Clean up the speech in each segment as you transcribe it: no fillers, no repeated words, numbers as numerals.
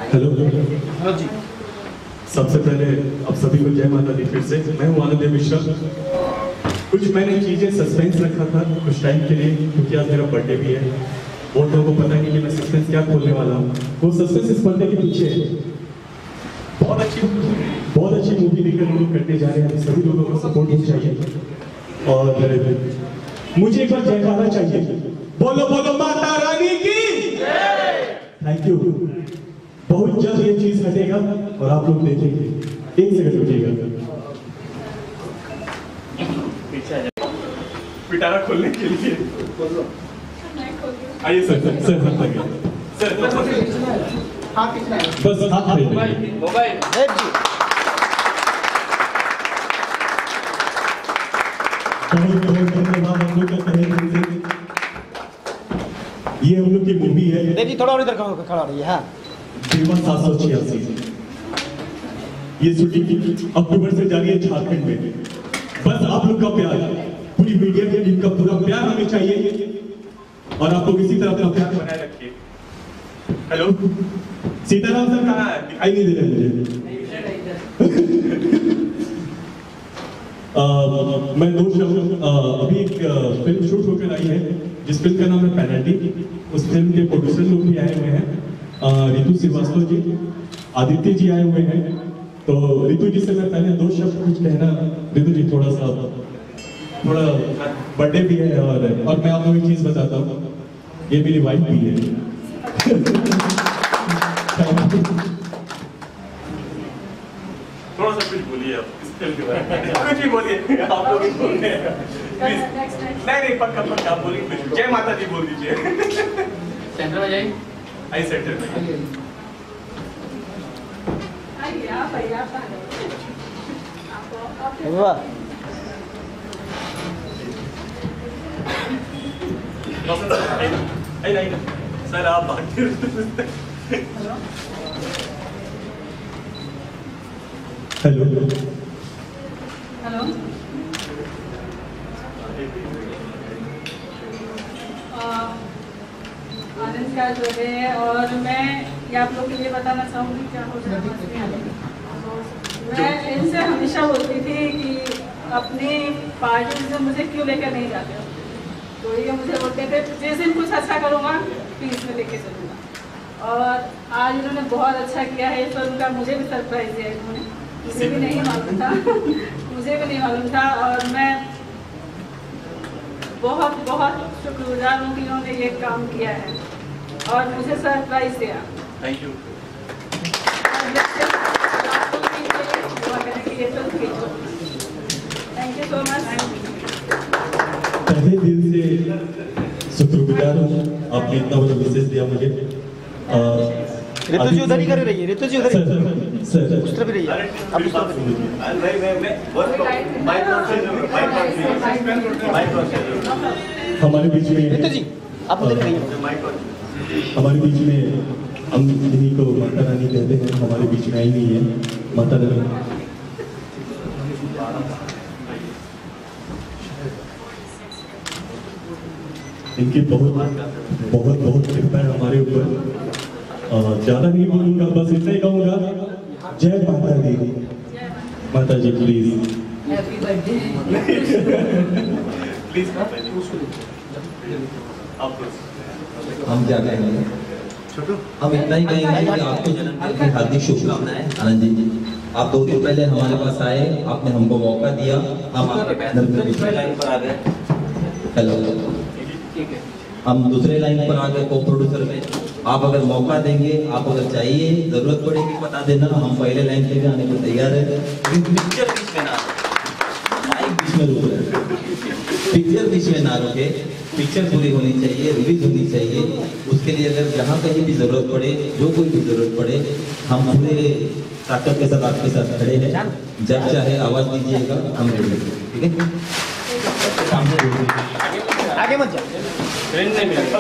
Hello जी, सबसे पहले आप सभी को जय माता दी। फिर से मैं हूँ आनंद मिश्रा। कुछ मैंने चीजें सस्पेंस रखा था कुछ टाइम के लिए, क्योंकि आज मेरा बर्थडे भी है। बहुत लोगों को पता नहीं कि मैं सस्पेंस क्या खोलने वाला हूँ। वो सस्पेंस इस पर्दे के पीछे है। बहुत अच्छी मूवी लेकर हम लोग करने जा रहे हैं। सभी लोगों को सपोर्ट भी चाहिए और मुझे एक बार जयकारा चाहिए। बोलो बोलो माता रानी की। Thank you. बहुत जल्द ये चीज हटेगा और आप लोग देखेंगे। एक सेकंड रुकिएगा। पिटारा खोलने के लिए आइए सर। सर बस हाथ मोबाइल धन्यवाद हम लोग का। ये हम लोग की मूवी है। देव जी थोड़ा और इधर खड़ा रहिए। हाँ, 786 ये शूटिंग अक्टूबर से जारी है झारखंड में। बस आप लोग का प्यार, पूरी मीडिया की टीम का पूरा प्यार हमें चाहिए और आप लोग इसी तरह अपना प्यार बनाए रखिए। हेलो सीताराम सर कहाँ है? दिखाई नहीं दे रहे मुझे। मैं अभी एक फिल्म शूट होकर आई है जिस फिल्म का नाम है पेनल्टी। उस फिल्म के प्रोड्यूसर लोग भी आए हुए हैं, रितु श्रीवास्तव जी, आदित्य जी आए हुए हैं। तो रितु जी से मैं पहले 2 शब्द कुछ कहना। रितु जी थोड़ा बर्थडे भी है और मैं आपको एक चीज बताता हूँ, ये मेरी वाइफ भी है। थोड़ा सा कुछ बोलिए आप इस फिल्म के बारे में। कुछ भी बोलिए आप लोग। नहीं पक्का आप बोलिए कुछ। जय माता दी बोल दीजिए। सेंटर में जाइए। आई सेंटर में वाह, सर आप बाकी हेलो हेलो आनंद का जो है, और मैं ये आप लोग के लिए बताना चाहूँगी क्या हो रहा है। मैं इनसे हमेशा बोलती थी कि अपनी पार्टी से मुझे क्यों लेकर नहीं जाते हो, तो ये मुझे बोलते थे जिस दिन कुछ अच्छा करूँगा पीस में लेके चलूँगा। और आज इन्होंने बहुत अच्छा किया है, इस पर उनका मुझे भी सरप्राइज दिया इन्होंने, मुझे भी नहीं मालूम था मुझे भी नहीं मालूम था। और मैं बहुत बहुत शुक्रगुजार हूँ कि इन्होंने ये काम किया है और मुझे सरप्राइज दिया। Thank you. Thank you so much. पहले दिन से शुक्रगुजार हूँ, आपने इतना बड़ा विशेष दिया मुझे। ऋतु जी उधर ही कर रही है, ऋतु जी उधर ही सर उस तरफ ही रही है, आप उस तरफ हमारे बीच में ऋतु जी आप उधर रही है। हमारे बीच में हम इन्हीं को माता रानी कहते हैं, हमारे बीच में आई नहीं है माता रानी। इनकी बहुत बहुत बहुत कृपा है हमारे ऊपर। ज्यादा नहीं बोलूंगा, बस इतना ही कहूंगा, जय माता दी। माता जी प्लीज हैप्पी बर्थडे। प्लीज हम क्या कहेंगे, हम इतना ही कहेंगे कि आपको जन्मदिन की हार्दिक शुभकामनाएं। आनंद जी, आप 2 दिन पहले हमारे पास आए, आपने हमको मौका दिया, हम आपके पैनल में दूसरे लाइन पर आ गए। हेलो, हम दूसरे लाइन पर आ गए को प्रोड्यूसर में। आप अगर मौका देंगे, आप अगर चाहिए, जरूरत पड़ेगी बता देना, हम पहले लाइन पे भी आने को तैयार है। पिक्चर बीच में ना, माइक बीच में रुक रहे, पिक्चर बीच में ना रुके, पिक्चर पूरी होनी चाहिए, रिलीज होनी चाहिए। उसके लिए अगर जहाँ कहीं भी जरूरत पड़े, जो कोई भी जरूरत पड़े, हम पूरे ताकत के साथ आपके साथ खड़े हैं। जब चाहे आवाज दीजिएगा, हम रेडी हैं, ठीक है। आगे मत जाओ, ट्रेन नहीं मिलेगा।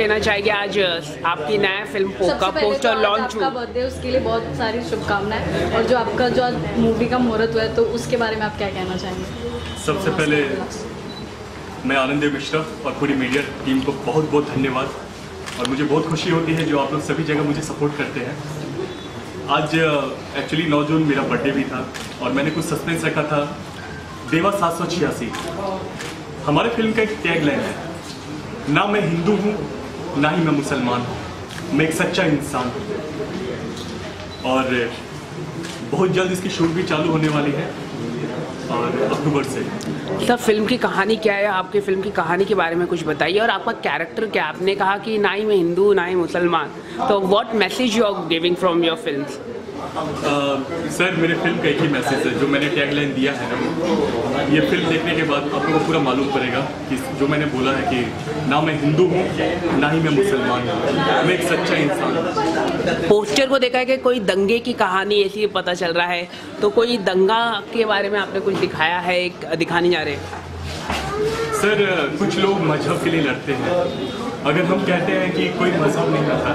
कहना चाहेंगे? आज आपकी नया फिल्म पोका पोस्टर लॉन्च हुआ, आपका बर्थडे, उसके लिए बहुत सारी शुभकामनाएं, और जो आपका जो मूवी का मुहूर्त हुआ है तो उसके बारे में आप क्या कहना चाहेंगे? सबसे पहले मैं आनंद मिश्रा और पूरी मीडिया टीम को बहुत बहुत धन्यवाद, और मुझे बहुत खुशी होती है जो आप लोग सभी जगह मुझे सपोर्ट करते हैं। आज एक्चुअली 9 जून मेरा बर्थडे भी था और मैंने कुछ सस्पेंस रखा था, देवा 786। हमारे फिल्म का एक टैगलाइन है, ना मैं हिंदू हूँ ना ही मैं मुसलमान हूँ, मैं एक सच्चा इंसान हूँ। और बहुत जल्द इसकी शूट भी चालू होने वाली है और अक्टूबर से। सर, फिल्म की कहानी क्या है? आपके फिल्म की कहानी के बारे में कुछ बताइए, और आपका कैरेक्टर क्या? आपने कहा कि ना ही मैं हिंदू ना ही मुसलमान, तो what message you are giving from your film? Sir, मेरे फिल्म का एक ही मैसेज है जो मैंने टैगलाइन दिया है ना, ये फिल्म देखने के बाद आपको पूरा मालूम पड़ेगा कि जो मैंने बोला है कि ना मैं हिंदू हूँ ना ही मैं मुसलमान हूँ, मैं एक सच्चा इंसान हूँ। पोस्टर को देखा है कि कोई दंगे की कहानी ऐसी पता चल रहा है, तो कोई दंगा के बारे में आपने कुछ दिखाया है, दिखाने जा रहे हैं? सर, कुछ लोग मजहब के लिए लड़ते हैं। अगर हम कहते हैं कि कोई मजहब नहीं होता,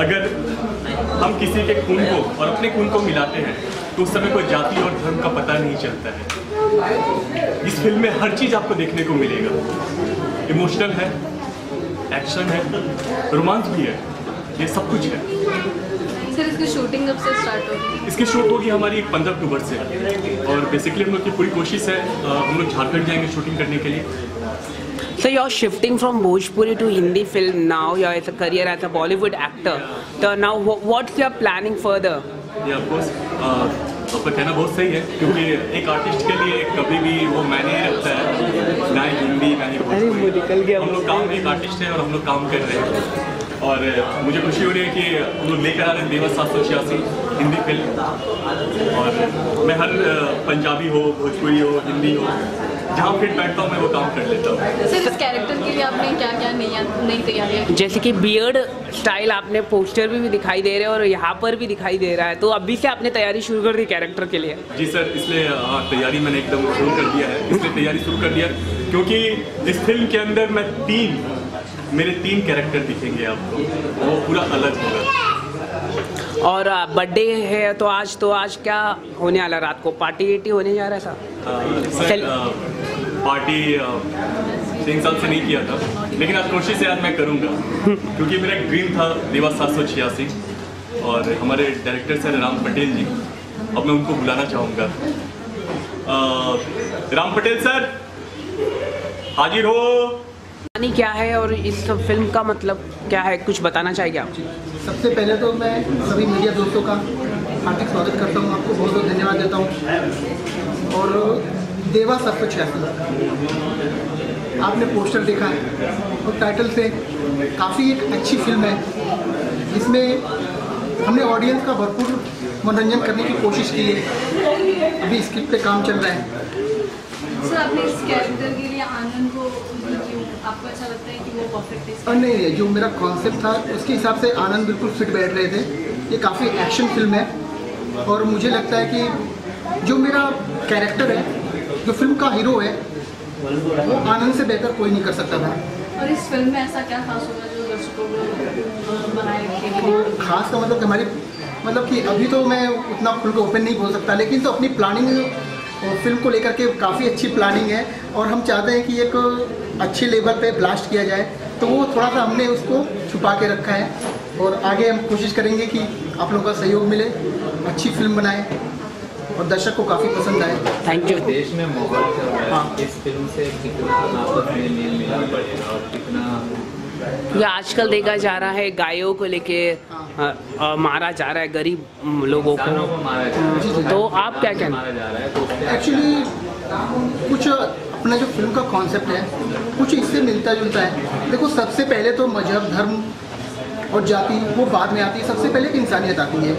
अगर हम किसी के खून को और अपने खून को मिलाते हैं तो उस समय कोई जाति और धर्म का पता नहीं चलता है। इस फिल्म में हर चीज़ आपको देखने को मिलेगा, इमोशनल है, एक्शन है, रोमांस भी है, ये सब कुछ है। सर, इसकी शूटिंग कब से स्टार्ट होगी? इसकी शूट होगी हमारी 15 अक्टूबर से, और बेसिकली हम लोग की पूरी कोशिश है, हम लोग झारखंड जाएंगे शूटिंग करने के लिए। So you're shifting from Bhojpuri to Hindi film now. Your career as a Bollywood actor. So now what's your planning further? Yeah, of course. आपका कहना बहुत सही है, क्योंकि एक आर्टिस्ट के लिए कभी भी वो मायने नहीं रखता है, ना ही हिंदी ना ही भोजपुरी। हम लोग काम में एक आर्टिस्ट है और हम लोग काम कर रहे हैं, और मुझे खुशी हो रही है कि हम लोग लेकर आ रहे हैं देवा 786 हिंदी फिल्म। और मैं हर पंजाबी हो, भोजपुरी हो, हिंदी हो, जहाँ फिट बैठता हूँ मैं वो काम कर लेता हूँ। सर, इस कैरेक्टर के लिए आपने क्या क्या नई तैयारियाँ? जैसे कि बियर्ड स्टाइल आपने पोस्टर भी दिखाई दे रहे हैं और यहाँ पर भी दिखाई दे रहा है, तो अभी से आपने तैयारी शुरू कर दी कैरेक्टर के लिए? जी सर, इसलिए तैयारी मैंने एकदम शुरू कर दिया है, इसलिए तैयारी शुरू कर दिया क्योंकि इस फिल्म के अंदर मेरे 3 कैरेक्टर दिखेंगे आपको, वो पूरा अलग होगा। और बर्थडे है तो आज क्या होने वाला? रात को पार्टी होने जा रहा है सर? पार्टी 3 साल से नहीं किया था, लेकिन आज कोशिश है आज मैं करूँगा, क्योंकि मेरा एक ड्रीम था देवा 786, और हमारे डायरेक्टर सर राम पटेल जी, अब मैं उनको बुलाना चाहूँगा। राम पटेल सर, हाजिर हो। कहानी क्या है और इस फिल्म का मतलब क्या है, कुछ बताना चाहेंगे आप? सबसे पहले तो मैं सभी मीडिया दोस्तों का हार्दिक स्वागत करता हूँ, आपको बहुत बहुत धन्यवाद देता हूँ। और देवा 786 आपने पोस्टर देखा है और टाइटल से काफ़ी एक अच्छी फिल्म है, जिसमें हमने ऑडियंस का भरपूर मनोरंजन करने की कोशिश की है। अभी स्क्रिप्ट पे काम चल रहा है। सर, आपने इस कैरेक्टर के लिए आनंद को क्यों आपको अच्छा लगता है कि वो परफेक्ट है? नहीं, जो मेरा कॉन्सेप्ट था उसके हिसाब से आनंद बिल्कुल फिट बैठ रहे थे। ये काफ़ी एक्शन फिल्म है और मुझे लगता है कि जो मेरा कैरेक्टर है, जो फिल्म का हीरो है, वो आनंद से बेहतर कोई नहीं कर सकता था। और इस फिल्म में ऐसा क्या खास होगा जो दर्शकों को बनाए रखेगी? तो खास का मतलब हमारी कि अभी तो मैं उतना खुल के ओपन नहीं बोल सकता, लेकिन तो अपनी प्लानिंग और फिल्म को लेकर के काफ़ी अच्छी प्लानिंग है, और हम चाहते हैं कि एक अच्छे लेवल पे ब्लास्ट किया जाए, तो वो थोड़ा सा हमने उसको छुपा के रखा है, और आगे हम कोशिश करेंगे कि आप लोगों का सहयोग मिले, अच्छी फिल्म बनाए और दर्शक को काफ़ी पसंद आए। Thank you. देश में माहौल चल रहा है, इस फिल्म से कितना आपस में मेल मिलाप बढ़ेगा और कितना ये आजकल देखा जा रहा है गायों को लेके मारा जा रहा है, गरीब लोगों को मारा जा रहा है, तो आप क्या कहना? मारा जा रहा है, तो एक्चुअली कुछ अपना जो फिल्म का कॉन्सेप्ट है कुछ इससे मिलता जुलता है। देखो, सबसे पहले तो मजहब, धर्म और जाति वो बाद में आती है, सबसे पहले इंसानियत आती है।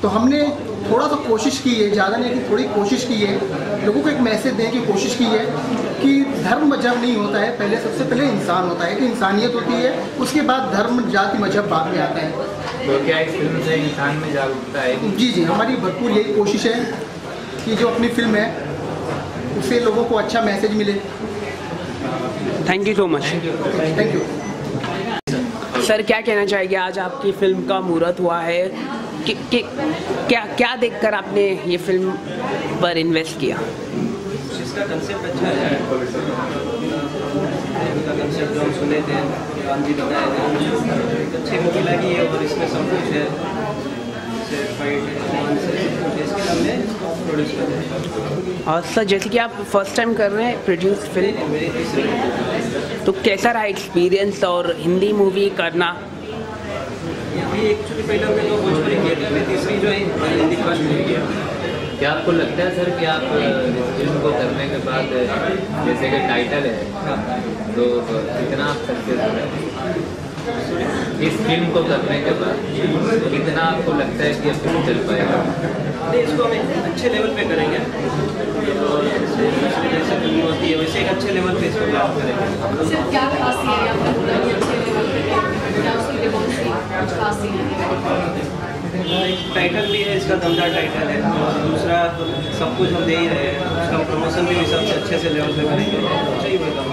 तो हमने थोड़ा सा कोशिश की है, ज़्यादा नहीं कि थोड़ी कोशिश की है, लोगों को एक मैसेज देने की कोशिश की है कि धर्म मजहब नहीं होता है, पहले सबसे पहले इंसान होता है, कि इंसानियत होती है, उसके बाद धर्म जाति मजहब बाद में आता है। तो क्या इस फिल्म से इंसान में जागरूकता है? जी, हमारी भरपूर यही कोशिश है कि जो अपनी फिल्म है उससे लोगों को अच्छा मैसेज मिले। Thank you so much. Thank you. Sir क्या कहना चाहेंगे, आज आपकी फिल्म का मुहूर्त हुआ है कि क्या देखकर आपने ये फिल्म पर इन्वेस्ट किया? इसका कंसेप्ट अच्छा है, इसका कंसेप्ट जो हम सुने थे राम जी बताए थे, अच्छी मूवी लगी है और इसमें सब कुछ है, इसके हमने प्रोड्यूस कर रहे हैं। और सर जैसे कि आप फर्स्ट टाइम कर रहे हैं प्रोड्यूस फिल्म, मेरी तीसरी, तो कैसा रहा एक्सपीरियंस और हिंदी मूवी करना? ये एक्चुअली पहले हमने जो भोजपुरी किया था, मेरी तीसरी जो है हिंदी फर्स्ट मूवी किया। क्या आपको लगता है सर कि आप इस फिल्म को करने के बाद जैसे कि टाइटल है तो कितना आप सक्सेस हो रहे हैं इस फिल्म को करने के बाद, कितना आपको लगता है कि फिल्म चल पाएगा? नहीं, इसको हम अच्छे लेवल पे करेंगे और जैसे फिल्म होती है वैसे एक अच्छे लेवल पे इसको काम करेंगे। सिर्फ क्या खासियत है आपको पूरा ये अच्छे लेवल पे है? क्या उसकी डिवोर्सी कुछ खासियत है? टाइटल भी है इसका, दमदार टाइटल है, और दूसरा सब कुछ हम दे ही रहे हैं, उसका प्रमोशन भी सबसे अच्छे से लेवल पे करेंगे, अच्छा ही होगा।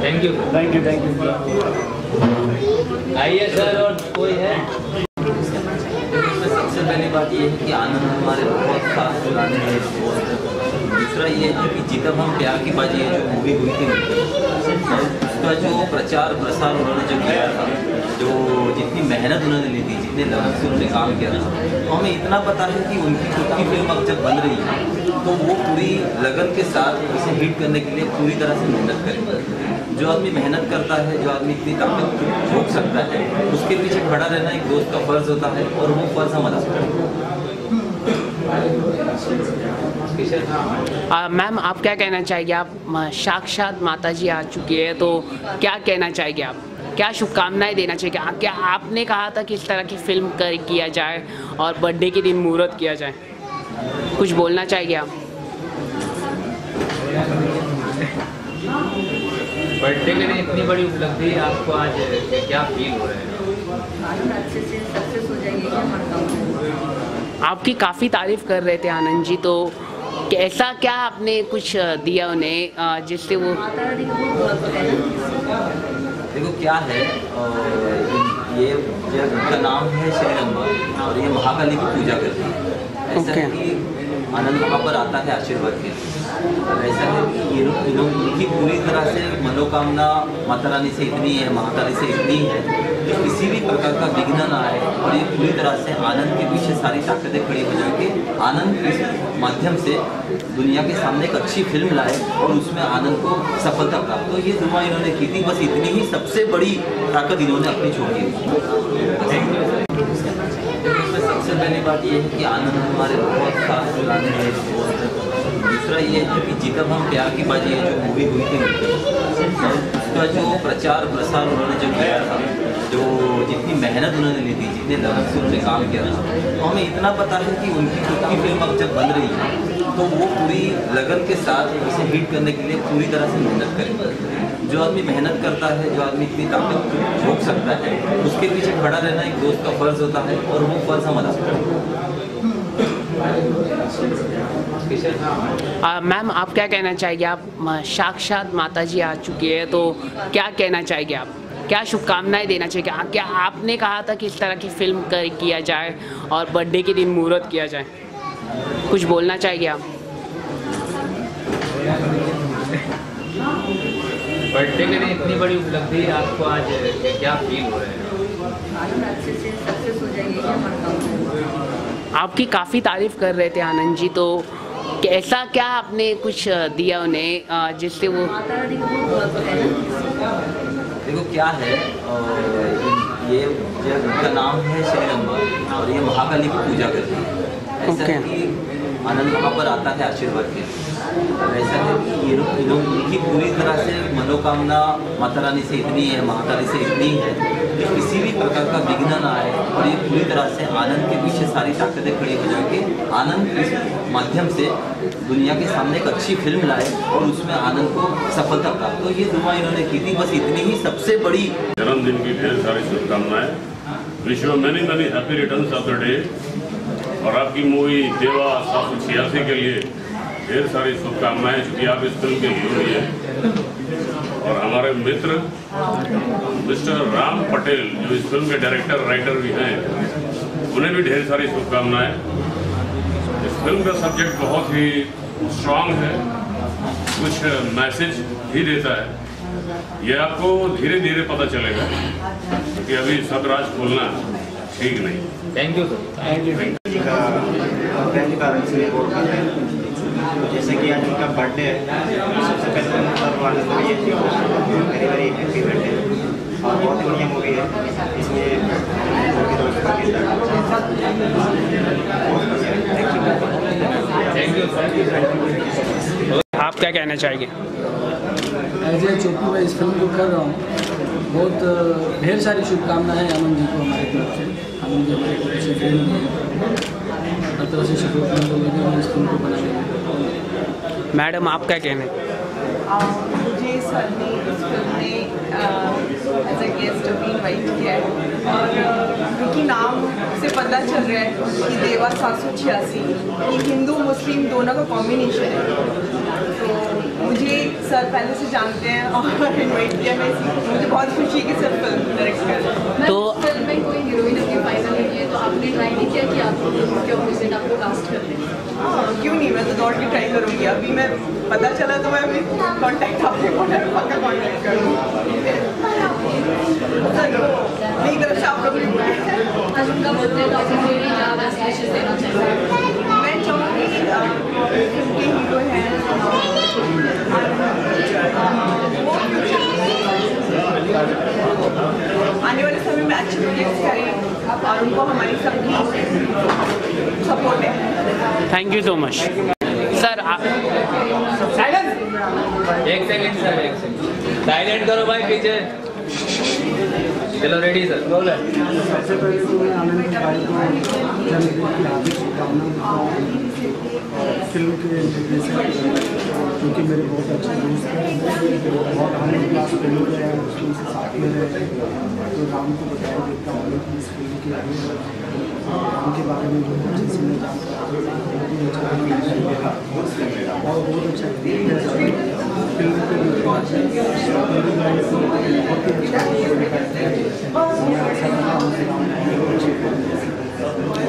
Thank you thank you. आइए सर, और कोई है? सबसे पहली बात ये है कि आनंद हमारे बहुत खास गाने हैं। दूसरा ये है कि जितब हम प्यार की बाजी है जो मूवी हुई थी उसका जो प्रचार प्रसार उन्होंने जो किया था, जो जितनी मेहनत उन्होंने ली थी, जितने लगन से उन्होंने काम किया था, तो हमें इतना पता है कि उनकी खुद की फिल्म अब जब बन रही है तो वो पूरी लगन के साथ इसे हिट करने के लिए पूरी तरह से मेहनत करें। जो आदमी मेहनत करता है, जो आदमी इतनी ताकत झोंक सकता है, उसके पीछे खड़ा रहना एक दोस्त का फर्ज होता है और वो फर्ज हम अदा करते हैं। मैम आप क्या कहना चाहेंगे, आप साक्षात माता जी आ चुकी है तो क्या कहना चाहेंगे आप, क्या शुभकामनाएं देना चाहिए? क्या आपने कहा था कि इस तरह की फिल्म किया जाए और बर्थडे के दिन मुहूर्त किया जाए, कुछ बोलना चाहेंगे आप? बर्थडे के दिन इतनी बड़ी उपलब्धि आपको आज क्या फील हो रहा है? अच्छे से सक्सेस हो जाएगी हमारा। आपकी काफ़ी तारीफ कर रहे थे आनंद जी, तो ऐसा क्या आपने कुछ दिया उन्हें जिससे वो? देखो क्या है, ये उनका नाम है श्री रंबा और ये महाकाली की पूजा करती है। ऐसा है कि आनंद वहाँ पर आता है आशीर्वाद के, और ऐसा है कि इनकी पूरी तरह से मनोकामना माता रानी से इतनी है, महाकाली से इतनी है कि किसी भी प्रकार का विघ्न ना आए, और ये पूरी तरह से आनंद के पीछे सारी ताकतें खड़ी हो जाए कि आनंद इस माध्यम से दुनिया के सामने एक अच्छी फिल्म लाए और उसमें आनंद को सफलता प्राप्त हो। ये दुआ इन्होंने की थी, बस इतनी ही सबसे बड़ी ताकत इन्होंने अपनी छोड़ी। सबसे पहली बात ये है कि आनंद हमारे बहुत खास गाने हैं। दूसरा ये है कि जितब हम प्यार की बाजी है जो मूवी हुई थी उसका जो प्रचार प्रसार उन्होंने जो किया था, जो जितनी मेहनत उन्होंने ली थी, जितने लगन से उन्होंने काम किया था, तो हमें इतना पता है कि उनकी खुद की फिल्म अब जब बन रही है तो वो पूरी लगन के साथ इसे हिट करने के लिए पूरी तरह से मेहनत करें। जो आदमी मेहनत करता है, जो आदमी इतनी ताकत झोंक सकता है, उसके पीछे खड़ा रहना एक दोस्त का फर्ज होता है और वो फर्ज हम अदा करते हैं। मैम आप क्या कहना चाहेंगे, आप साक्षात माता जी आ चुकी है तो क्या कहना चाहेंगे आप, क्या शुभकामनाएं देना चाहिए? क्या आपने कहा था कि इस तरह की फिल्म किया जाए और बर्थडे के दिन मुहूर्त किया जाए, कुछ बोलना चाहेंगे आप? बर्थडे के दिन इतनी बड़ी उपलब्धि आपको आज क्या फील हो रहा है? अच्छे से सक्सेस हो जाएगी हमारा। आपकी काफ़ी तारीफ कर रहे थे आनंद जी, तो ऐसा क्या आपने कुछ दिया उन्हें जिससे वो? देखो क्या है, ये उनका नाम है श्री रंबा और ये महाकाली की पूजा करती है। ऐसा है कि आनंद वहाँ पर आता है आशीर्वाद के, और ऐसा है कि इनकी पूरी तरह से मनोकामना माता रानी से इतनी है, महाकाली से इतनी है कि किसी भी प्रकार का विघ्न ना आए, और ये पूरी तरह से आनंद के पीछे सारी ताकतें खड़ी हो जाए कि आनंद इस माध्यम से दुनिया के सामने एक अच्छी फिल्म लाए और उसमें आनंद को सफलता प्राप्त हो। ये दुआ इन्होंने की थी, बस इतनी ही सबसे बड़ी। जन्मदिन की ढेर सारी शुभकामनाएं, wish you many many happy returns of the day. और आपकी मूवी देवा 786 के लिए ढेर सारी शुभकामनाएं, क्योंकि आप इस फिल्म के हीरो हैं। और हमारे मित्र मिस्टर राम पटेल जो इस फिल्म के डायरेक्टर राइटर भी हैं, उन्हें भी ढेर सारी शुभकामनाएं। इस फिल्म का सब्जेक्ट बहुत ही स्ट्रांग है, कुछ मैसेज भी देता है। ये आपको धीरे धीरे पता चलेगा कि अभी सब राज खोलना ठीक नहीं। Thank you sir. पहले कारण से जैसे कि आज उनका बर्थडे है, सबसे पहले तो मतलब वाले को ये मेरी वेरी हैप्पी बर्थडे और बहुत ही बढ़िया मूवी है। इसमें थैंक यू सर। आप क्या कहना चाहेंगे? एज ए चोपू मैं इस फिल्म को कर रहा हूँ। बहुत ढेर सारी शुभकामनाएं आनंद जी को हमारी तरफ से। आनंद जी हमारी तरफ से फिल्म हर तरह से शुभकामनाएं को लेकर इस फिल्म को बनाने में। मैडम आप क्या कहना है? मुझे सर ने इस फिल्म में एज ए गेस्ट अभी इन्वाइट किया है और क्योंकि नाम से पता चल रहा है कि देवा 786 ये हिंदू मुस्लिम दोनों का कॉम्बिनेशन है, तो मुझे सर पहले से जानते हैं और इन्वाइट किया। मैं मुझे बहुत खुशी है कि सर फिल्म डायरेक्ट कर रहे हैं। तो फिल्म में कोई हीरोइन अपनी फाइनल नहीं है, तो आपने ट्राई नहीं किया कि आप उनके ऑपोजिट आपको कास्ट कर दें? क्यों नहीं, मैं तो दौड़ के ट्राई करूँगी। अभी मैं पता चला तो मैं अभी कॉन्टैक्ट आपके पक्का कॉन्टैक्ट करूँगी। मेरी तरफ से आप लोग भी आज उनका बर्थडे तो आप मेरी क्या बेस्ट विशेस देना चाहेंगे? मैं चाहूँगी उनके हीरो हैं आने वाले समय में अच्छे प्रोजेक्ट्स करें और उनको हमारी सबकी सपोर्ट है। Thank you so much sir. एक सेकंड सर, एक सेकंड साइलेंट करो भाई पीछे। चलो रेडी सर, बोल। सबसे पहले तो मैं आनंद भाई को जन्मदिन की हार्दिक शुभकामनाएं फिल्म के इंटीग्रेशन, क्योंकि मेरे बहुत अच्छे दोस्त हैं, बहुत हाई क्लास फिल्म के हैं, उसमें से साथ में रहे। तो राम को बताया देता हूँ कि इस फिल्म के राम के बारे में बहुत अच्छे से मैं जानता हूँ, और बहुत अच्छा फिल्म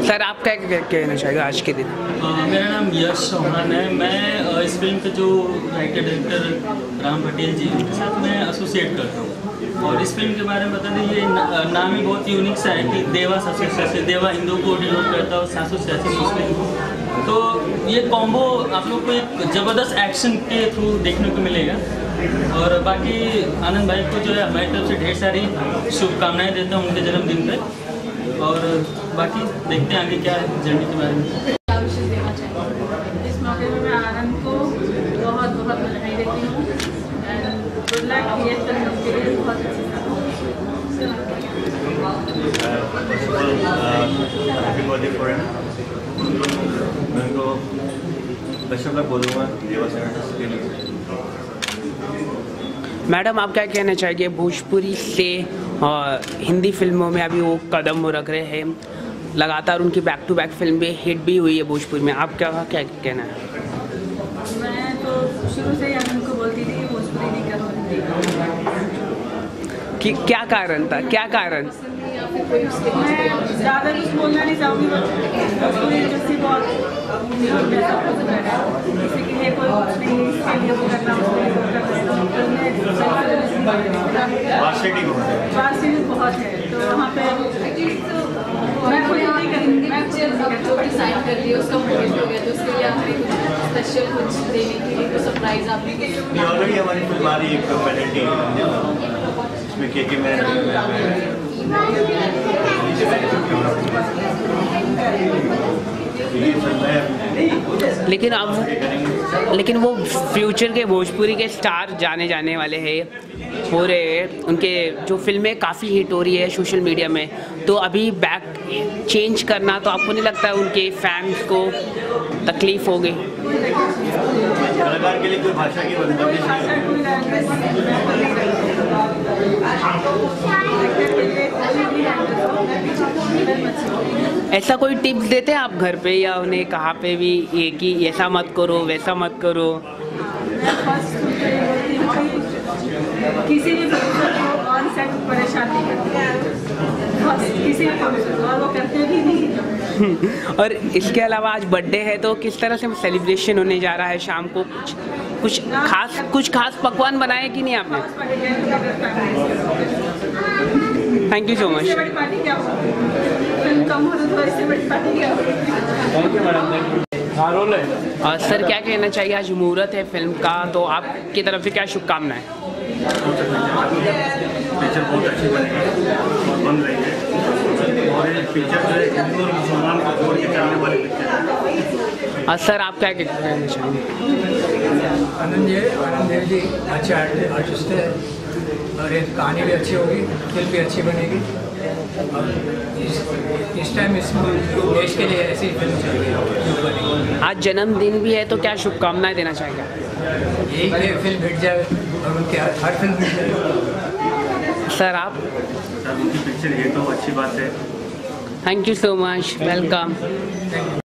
सर आप क्या कहना चाहेंगे आज के दिन? मेरा नाम यश चौहान है। मैं इस फिल्म के जो राइटर डायरेक्टर राम पटेल जी उनके साथ मैं एसोसिएट करता हूँ, और इस फिल्म के बारे में बता दें, ये नाम ही बहुत यूनिक सा है कि देवा 786, देवा हिंदू को डिनोट करता है और 786 मुस्लिम को। तो ये कॉम्बो आप लोग को एक ज़बरदस्त एक्शन के थ्रू देखने को मिलेगा। और बाकी आनंद भाई को जो है हमारी तरफ से ढेर सारी शुभकामनाएं देता हूँ उनके जन्मदिन पर। और बाकी देखते हैं आगे क्या है जर्नी के बारे में। क्या विशेष देना चाहेंगे? इस मौके पर मैं आनंद को बहुत बहुत बधाई देती हूँ एंड गुड लक ये फिल्म के लिए। बहुत हैप्पी बर्थडे फॉर हिम। मैं उनको बेस्ट ऑफ लक बोलूँगा देवा सेनेटर्स के लिए। मैडम आप क्या कहना चाहेंगे? भोजपुरी से हिंदी फिल्मों में अभी वो कदम रख रहे हैं, लगातार उनकी बैक टू बैक फिल्म भी हिट भी हुई है भोजपुरी में, आप क्या कहना है? मैं तो शुरू से ही आनंद को बोलती थी भोजपुरी नहीं करो हिंदी। कि क्या कारण था, क्या कारण? मैं ज़्यादा कुछ बोलना नहीं चाहूँगी, भोजपुरी इंडस्ट्री बहुत जैसे कि ये कोई कुछ नहीं इसके लिए वो करना वार्सिटी बहुत है, तो वहाँ पे मैं खुद नहीं करूँगी। मैं जो डिसाइड कर लिया उसका मूवमेंट हो गया, तो उसके लिए आपने कुछ स्पेशल कुछ देने के लिए कुछ सरप्राइज आपने नहीं, ऑलरेडी हमारी फिल्म आ रही है पेनल्टी, इसमें के मैं लेकिन वो फ्यूचर के भोजपुरी के स्टार जाने वाले हैं पूरे। उनके जो फिल्में काफ़ी हिट हो रही है सोशल मीडिया में, तो अभी बैक चेंज करना तो आपको नहीं लगता है उनके फैंस को तकलीफ होगी? कलाकार के लिए कोई भाषा की बंदिश ऐसा कोई टिप्स देते हैं आप घर पे या उन्हें कहाँ पे भी, ये कि ऐसा मत करो वैसा मत करो? किसी भी प्रोड्यूसर को ऑन सेट परेशान नहीं करते, बस किसी भी प्रोड्यूसर को, और वो करते भी नहीं। और इसके अलावा आज बर्थडे है तो किस तरह से सेलिब्रेशन होने जा रहा है शाम को? कुछ खास पकवान बनाए कि नहीं आपने? Thank you so much. इससे बड़ी पार्टी क्या होगी? फिल्म कम हो तो इससे बड़ी पार्टी क्या होगी? Thank you madam. हाँ रोल है। और सर क्या कहना चाहिए, आज मुहूर्त है फिल्म का, तो आपकी तरफ से क्या शुभकामनाएं? पिक्चर बहुत अच्छी बनेगी और बन रही है, और ये पिक्चर जो है हिंदू और मुसलमान को जोड़ के चलने वाली पिक्चर है। और सर आप क्या कहना चाहेंगे? आनंद देव जी अच्छे आर्टिस्ट है, और ये कहानी भी अच्छी होगी, फिल्म भी अच्छी बनेगी, और इस टाइम इस देश के लिए ऐसी फिल्म चाहिए। आज जन्मदिन भी है तो क्या शुभकामनाएं देना चाहेंगे? यही कि फिल्म हिट जाए और उनके हर फिल्म हिट जाए। सर आप? उनकी पिक्चर हिट हो, अच्छी बात है। Thank you so much, welcome.